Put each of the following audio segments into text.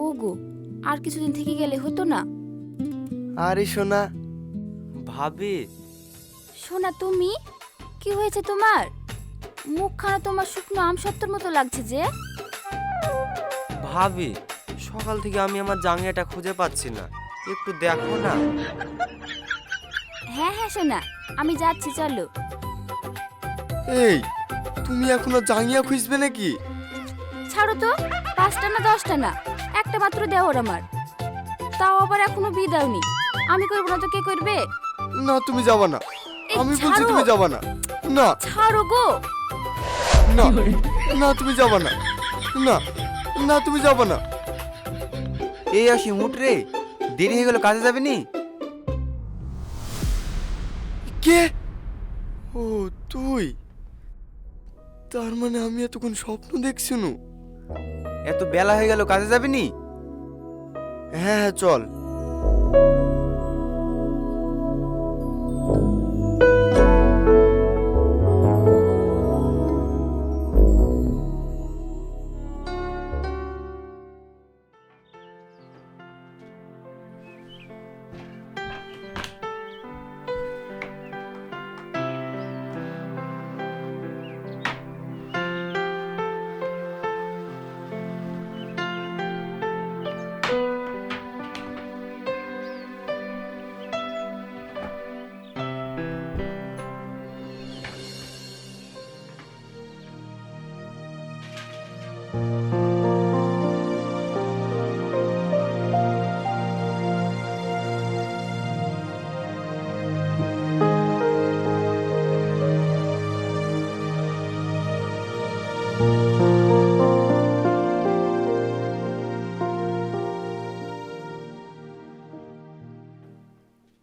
ওগো, আর কিছুদিন থেকে গেলে হতো না? আরে সোনা। ভাবি, সোনা তুমি, কি হয়েছে তোমার? মুখখানা তোমার শুকনো আম সত্তর মতো লাগছে যে। ভাবি, সকাল থেকে আমি আমার জাঙ্গিয়াটা খুঁজে পাচ্ছি না, একটু দেখো না। হ্যাঁ হ্যাঁ সোনা, আমি যাচ্ছি, চলো। এই, তুমি এখনো জাঙ্গিয়া খুঁজবে নাকি? ছাড়ো তো, 5টা না 10টা না, একটা মাত্র দেওর আমার, তাও আবার এখনো বিয়ে দাওনি। আমি করবো না তো কে করবে? না তুমি যাবা না, এই আমি বলছি ছাড়ো। তুমি যাবা না। না ছাড়ো গো। না না তুমি যাবা না। না না তুমি যাবা না। এই অসীম, উঠ রে, দেরি হয়ে গেল, কাজে যাবি নি? কে? ও তুই, তার মানে আমি এতক্ষণ স্বপ্ন দেখছি নু। এত বেলা হয়ে গেল, কাজে যাবি নি? হ্যাঁ হ্যাঁ চল।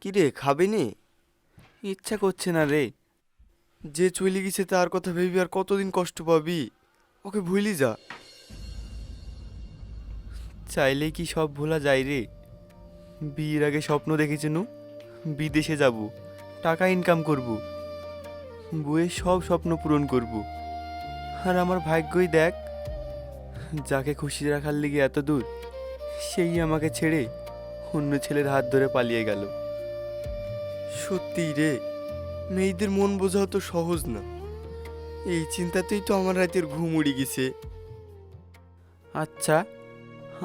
কি রে, খাবি নি? ইচ্ছা করছে না রে। যে চলে গেছে তার কথা ভেবি আর কতদিন কষ্ট পাবি? ওকে ভুলি যা। চাইলে কি সব ভোলা যায় রে? বিয়ের আগে স্বপ্ন দেখেছি নু, বিদেশে যাব, টাকা ইনকাম করব, বউয়ের সব স্বপ্ন পূরণ করব। আর আমার ভাগ্যই দেখ, যাকে খুশি রাখার লিগে এত দূর, সেই আমাকে ছেড়ে অন্য ছেলের হাত ধরে পালিয়ে গেল। সত্যি রে, মেয়েদের মন বোঝাও তো সহজ না। এই চিন্তাতেই তো আমার রাতের ঘুম উড়ে গেছে। আচ্ছা,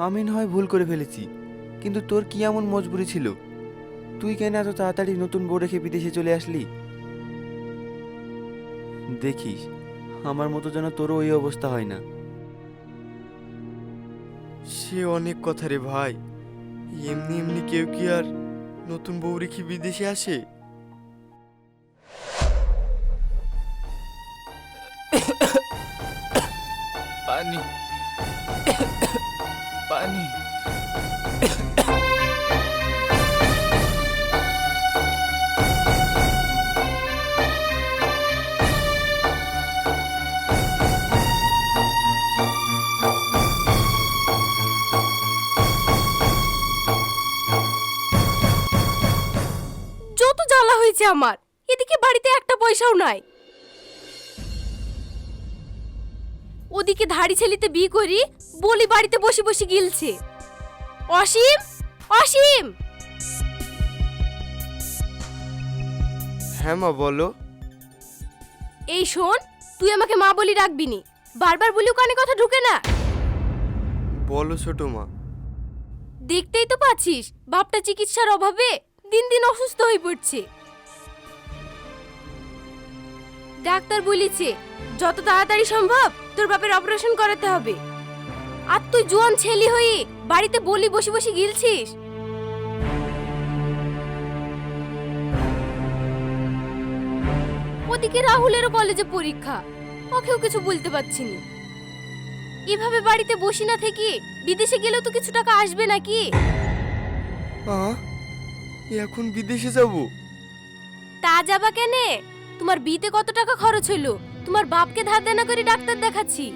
আমি না হয় ভুল করে ফেলেছি, কিন্তু তোর কি এমন মজবুরি ছিল? তুই কেন এত তাড়াতাড়ি নতুন বউ রেখে বিদেশে চলে আসলি? দেখিস, আমার মতো যেন তোরও ওই অবস্থা হয় না। সে অনেক কথা রে ভাই, এমনি এমনি কেউ কি আর নতুন বউ রেখে বিদেশে আসে? পানি পানি। যত জ্বালা হয়েছে আমার, এদিকে বাড়িতে একটা পয়সাও নাই, ওদিকে ধাড়ি ছেলিতে বিয়ে করি বলি বাড়িতে বসে বসে গিলছে। অসীম, অসীম! হ্যাঁ মা বলো। এই শোন, তুই আমাকে মা বলি রাখবি নি, বারবার বলিও কানে কথা ঢুকে না। বলো ছোট মা। দেখতেই তো পাচ্ছিস, বাপটা চিকিৎসার অভাবে দিন দিন অসুস্থ হয়ে পড়ছে। ডাক্তার বলেছে যত তাড়াতাড়ি সম্ভব তোর বাপের অপারেশন করাতে হবে। আর তুই জোয়ান ছেলে হয়ে বাড়িতে বলি বসে বসে গিলছিস। ওদিকে রাহুলেরও কলেজে পরীক্ষা, ওকেও কিছু বলতে পারছি না। এভাবে বাড়িতে বসি না থেকে বিদেশে গেলেও তো কিছু টাকা আসবে নাকি? এখন বিদেশে যাব? তা যাবা কেনে? তোমার বিতে কত টাকা খরচ হলো, তোমার বাপকে ধার দেনা করে ডাক্তার দেখাচ্ছি।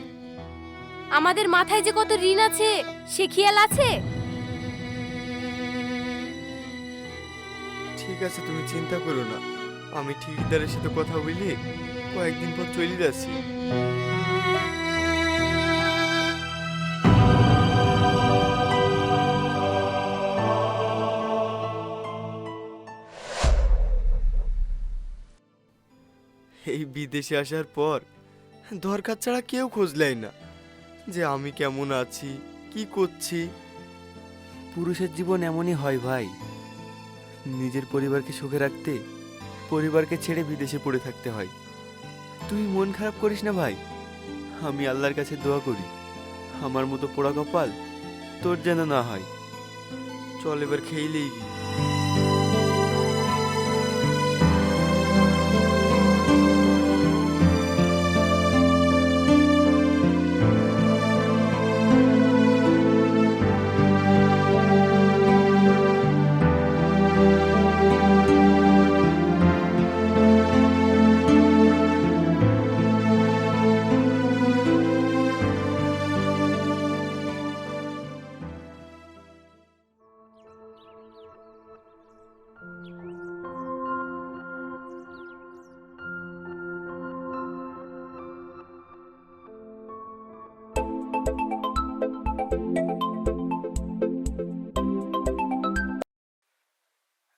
আমাদের মাথায় যে কত ঋণ আছে সে খেয়াল আছে? ঠিক আছে, তুমি চিন্তা করো না, আমি ঠিকাদারের সাথে কথা বলি, কয়েকদিন পর চলে যাচ্ছি। এই বিদেশে আসার পর দরকার ছাড়া কেউ খোঁজ নেয় না যে আমি কেমন আছি কি করছি। পুরুষের জীবন এমনই হয় ভাই, নিজের পরিবারকে সুখে রাখতে পরিবারকে ছেড়ে বিদেশে পড়ে থাকতে হয়। তুই মন খারাপ করিস না ভাই, আমি আল্লাহর কাছে দোয়া করি আমার মতো পোড়া কপাল তোর যেন না হয়। চল এবার খেয়েলেই গি।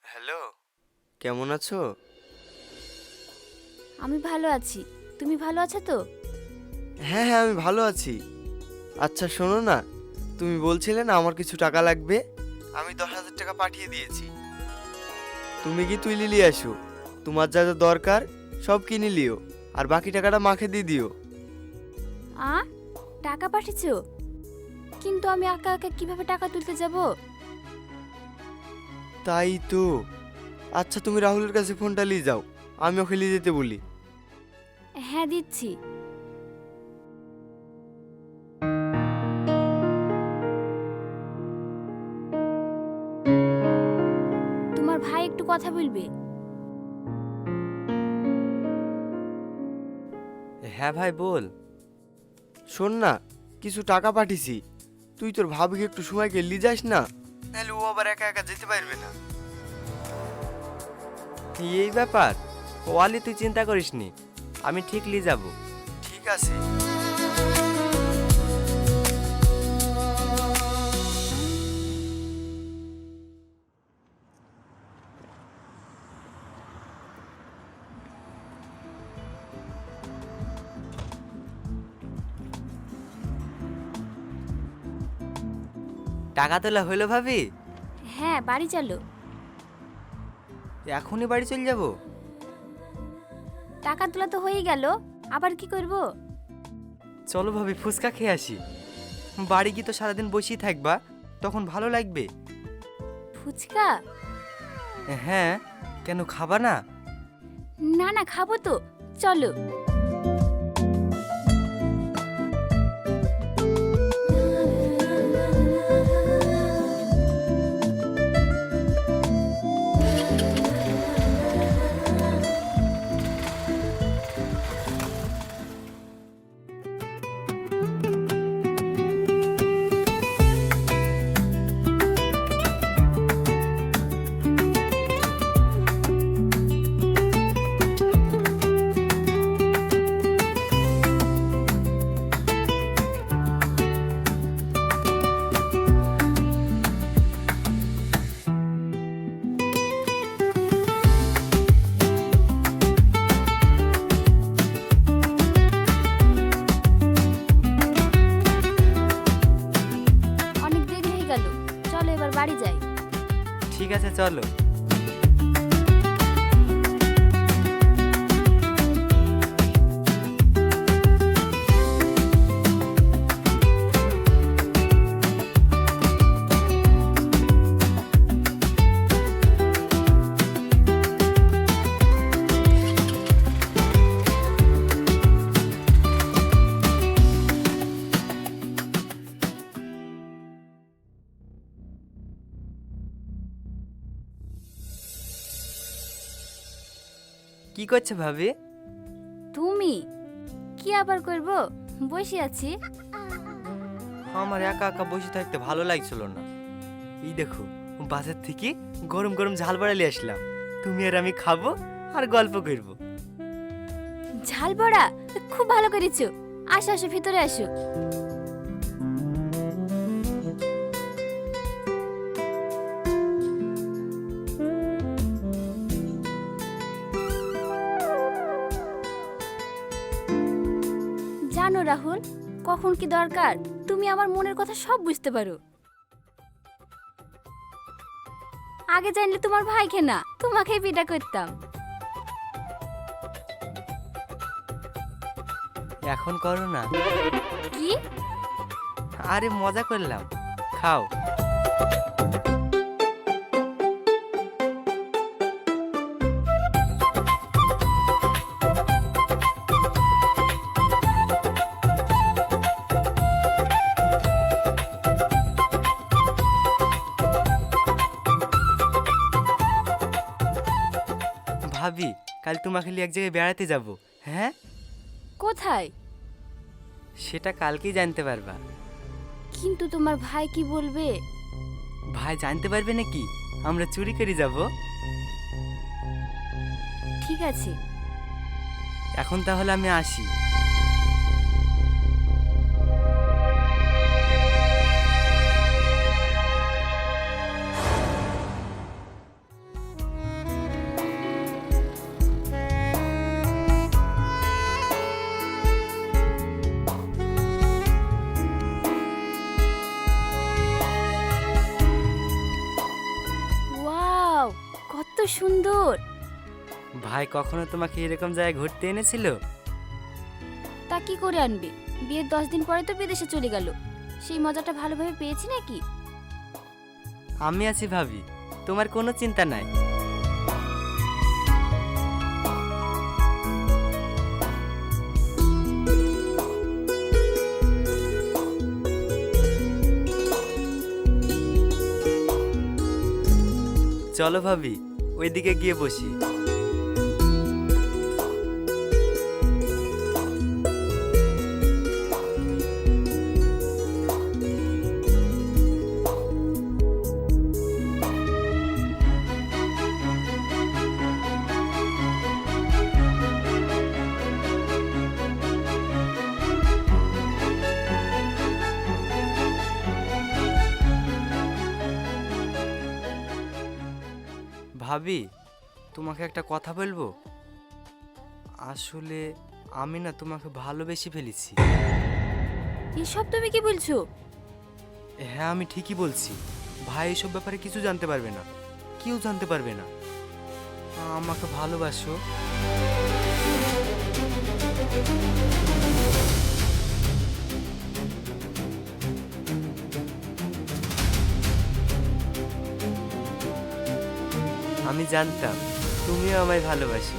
হ্যালো, কেমন আছো? আমি ভালো আছি, তুমি ভালো আছো তো? হ্যাঁ হ্যাঁ, আমি ভালো আছি। আচ্ছা শোনো না, তুমি বলছিলে না আমার কিছু টাকা লাগবে, আমি 10,000 টাকা পাঠিয়ে দিয়েছি। তুমি কি তুই লিয়ে আসো, তোমার যা যা দরকার সব কিনে লিও, আর বাকি টাকাটা মাকে দিয়ে দিও। টাকা পাঠিয়েছো? কিন্তু আমি একা একা কিভাবে টাকা তুলতে যাব? তাই তো। আচ্ছা তুমি রাহুলের কাছে ফোনটা নিয়ে যাও, আমি ওকে নিয়ে যেতে বলি। হ্যাঁ দিচ্ছি। তোমার ভাই একটু কথা বলবে। হ্যাঁ ভাই বল। শোন না, কিছু টাকা পাঠিয়েছি, তুই তোর ভাবিকে একটু সময়কে নিয়ে যাস না, নাহলে ও আবার একা একা যেতে পারবে না। এই ব্যাপার, ওয়ালি তুই চিন্তা করিস নি, আমি ঠিক নিয়ে যাব। ঠিক আছে। টাকা তোলা হইলো ভাবি? হ্যাঁ, বাড়ি চলো। এখনই বাড়ি চলে যাব? টাকা তোলা তো হয়ে গেল, আবার কি করব? চলো ভাবি ফুচকা খেয়ে আসি। বাড়ি গিয়ে তো সারাদিন বসেই থাকবা, তখন ভালো লাগবে। ফুচকা? হ্যাঁ, কেন খাবা না? না না, খাবো তো, চলো। অনেক দেরি হয়ে গেল, চলো এবার বাড়ি যাই। ঠিক আছে চলো। কি করছে ভাবি? তুমি কি আবার করব, বসে আছি। আমার একা একা বসে থাকতে ভালো লাগছিল না। এই দেখো, বাজার থেকে গরম গরম ঝাল বাড়ালি আসলাম, তুমি আর আমি খাবো আর গল্প করব। ঝাল বড়া খুব ভালো করেছো, আসো আসো ভিতরে আসো। জানো রাহুল, কখন কি দরকার তুমি আমার মনের কথা সব বুঝতে পারো। আগে জানলে তোমার ভাইকে না তোমাকেই বিদা করতাম। এখন করো না। কি? আরে মজা করলাম, খাও। ভাবি, কাল তোমাকে নিয়ে এক জায়গায় বেড়াতে যাব। হ্যাঁ, কোথায়? সেটা কালকেই জানতে পারবা। কিন্তু তোমার ভাই কি বলবে? ভাই জানতে পারবে নাকি আমরা চুরি করে যাব? ঠিক আছে। এখন তাহলে আমি আসি। ওয়াও, কত সুন্দর। ভাই কখনো তোমাকে এরকম জায়গায় ঘুরতে এনেছিল? তা কি করে আনবে? বিয়ের 10 দিন পরে তো বিদেশে চলে গেল। সেই মজাটা ভালোভাবে পেয়েছি নাকি? আমি আছি ভাবি, তোমার কোনো চিন্তা নাই। চলো ভাবি, ওইদিকে গিয়ে বসি। ভাবি, তোমাকে একটা কথা বলবো। আসলে আমি না তোমাকে ভালোবেসে ফেলেছি। এসব তুমি কি বলছো? হ্যাঁ, আমি ঠিকই বলছি। ভাই এসব ব্যাপারে কিছু জানতে পারবে না, কেউ জানতে পারবে না। আমাকে ভালোবাসো। আমি জানতাম তুমিও আমায় ভালোবাসি।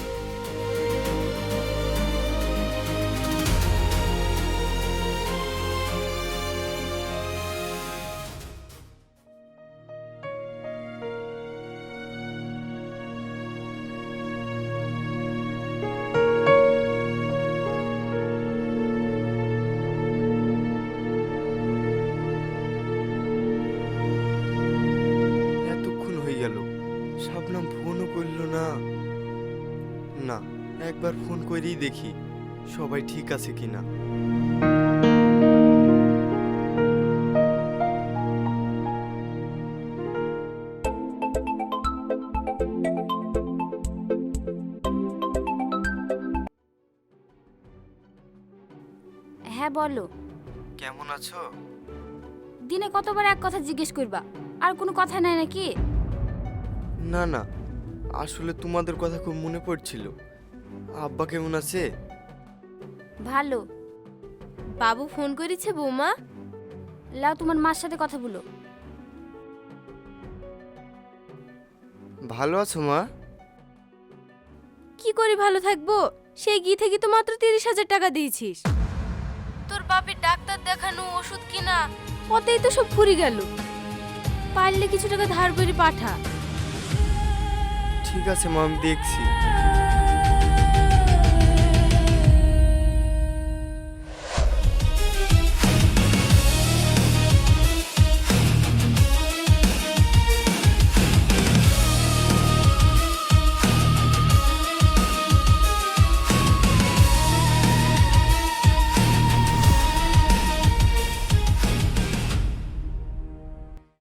এতক্ষণ হয়ে গেল, শাবনাম ফোনও করলো না। না, একবার ফোন করেই দেখি সবাই ঠিক আছে কিনা। হ্যাঁ বলো। কেমন আছো? দিনে কতবার এক কথা জিজ্ঞেস করবা, আর কোনো কথা নাই নাকি? না না, আসলে তোমাদের কথা খুব মনে পড়ছিল। আব্বা কেমন আছে? ভালো। বাবু ফোন করেছে বৌমা? লাও তোমার মার সাথে কথা বলো। ভালো আছো মা? কি করে ভালো থাকবো? সেই গিয়ে থেকে তো মাত্র 30,000 টাকা দিয়েছিস। তোর বাপের ডাক্তার দেখানো, ওষুধ কিনা, ওতেই তো সব ফুরিয়ে গেল। পারলে কিছু টাকা ধার করে পাঠা। ঠিক আছে মা, আমি দেখছি।